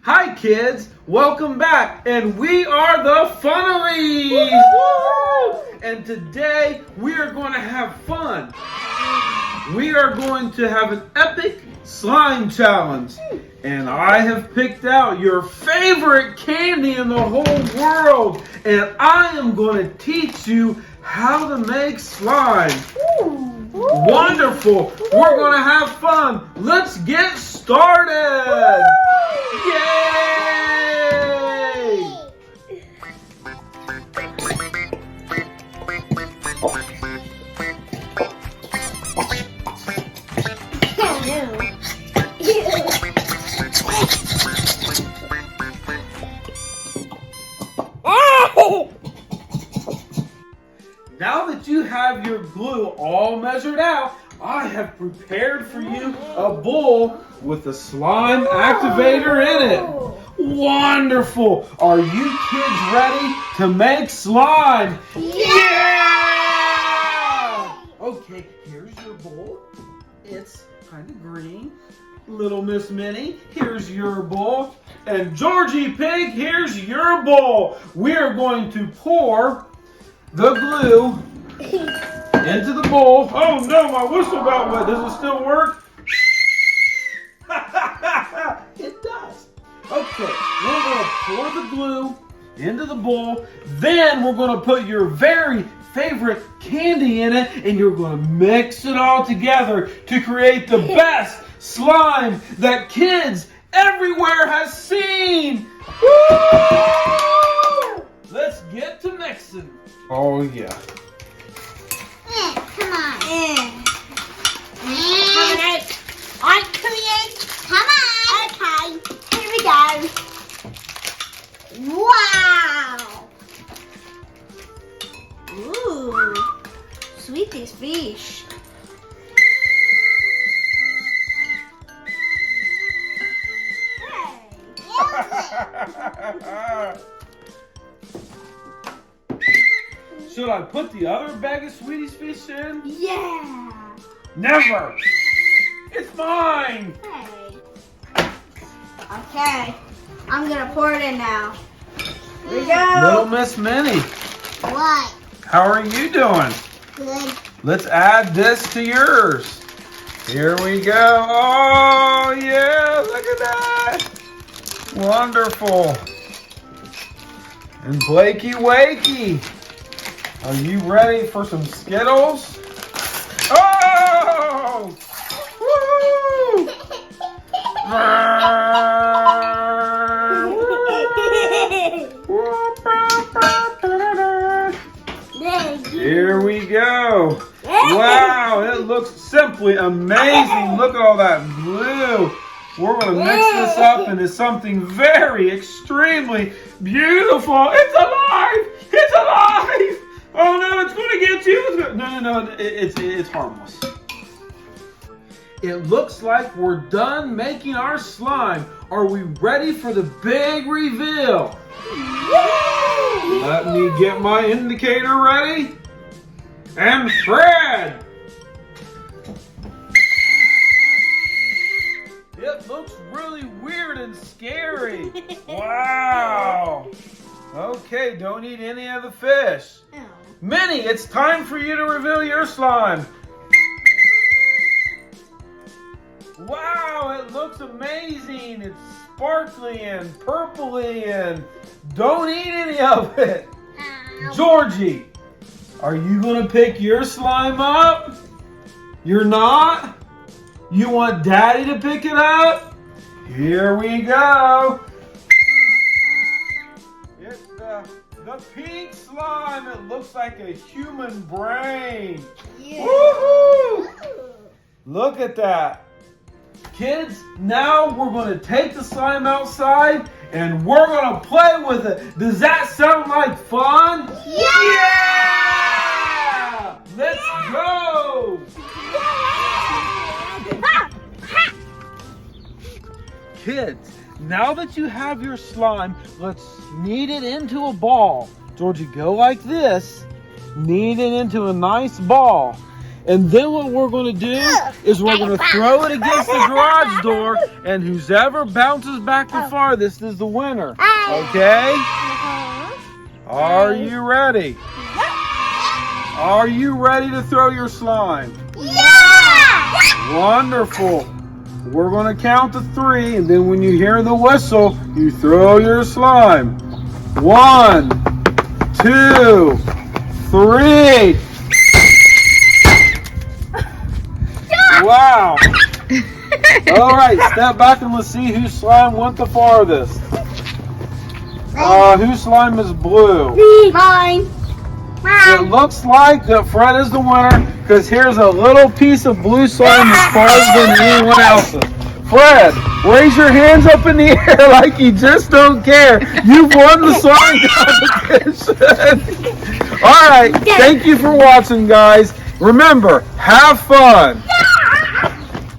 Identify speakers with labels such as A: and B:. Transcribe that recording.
A: Hi kids, welcome back, and we are the Funnelies! Woo! And today we are going to have fun. We are going to have an epic slime challenge, and I have picked out your favorite candy in the whole world, and I am going to teach you how to make slime. Wonderful! We're going to have fun. Let's get started! Yay! Now that you have your glue all measured out, I have prepared for you a bowl with a slime activator in it. Wonderful! Are you kids ready to make slime? Yeah! Okay, here's your bowl. It's kind of green. Little Miss Minnie, here's your bowl. And Georgie Pig, here's your bowl. We're going to pour the glue into the bowl. Oh no, my whistle got wet. Does it still work? It does. Okay, we're going to pour the glue into the bowl. Then we're going to put your very favorite candy in it, and you're going to mix it all together to create the best slime that kids everywhere has seen. Woo! Let's get to mixing. Oh yeah.
B: Come on. I create. Come on. Okay. Here we go. Wow. Ooh. Sweetest fish.
A: Should I put the other bag of Sweeties fish in?
B: Yeah.
A: Never! It's mine!
B: Hey. Okay. I'm gonna pour it in now. Here we go.
A: Little Miss Minnie,
B: What?
A: how are you doing?
B: Good.
A: Let's add this to yours. Here we go. Oh yeah, look at that. Wonderful. And Blakey Wakey, are you ready for some Skittles? Oh! Woo! Here we go. Wow, it looks simply amazing. Look at all that glue. We're going to mix this up into something very, extremely beautiful. It's alive! It's alive! Oh no, it's going to get you. No, it's harmless. It looks like we're done making our slime. Are we ready for the big reveal? Let me get my indicator ready. And spread. It looks really weird and scary. Wow. Okay, don't eat any of the fish. Minnie, it's time for you to reveal your slime. Wow, it looks amazing. It's sparkly and purpley, and don't eat any of it. Georgie, are you going to pick your slime up? You're not? You want Daddy to pick it up? Here we go. It's the pink slime. It looks like a human brain. Yeah. Woohoo! Look at that. Kids, now we're going to take the slime outside and we're going to play with it. Does that sound like fun? Yeah! Let's go! Kids, now that you have your slime, let's knead it into a ball. Georgie, go like this. Knead it into a nice ball. And then what we're going to do is we're going to throw it against the garage door, and whoever bounces back the farthest is the winner. Okay? Are you ready? Are you ready to throw your slime?
B: Yeah!
A: Wonderful. We're going to count to 3, and then when you hear the whistle, you throw your slime. 1, 2, 3. Wow. All right, step back and let's see whose slime went the farthest. Whose slime is blue?
B: Mine.
A: It looks like that Fred is the winner because here's a little piece of blue slime that's farther than anyone else's. Fred, raise your hands up in the air like you just don't care. You've won the slime competition. All right, thank you for watching, guys. Remember, have fun.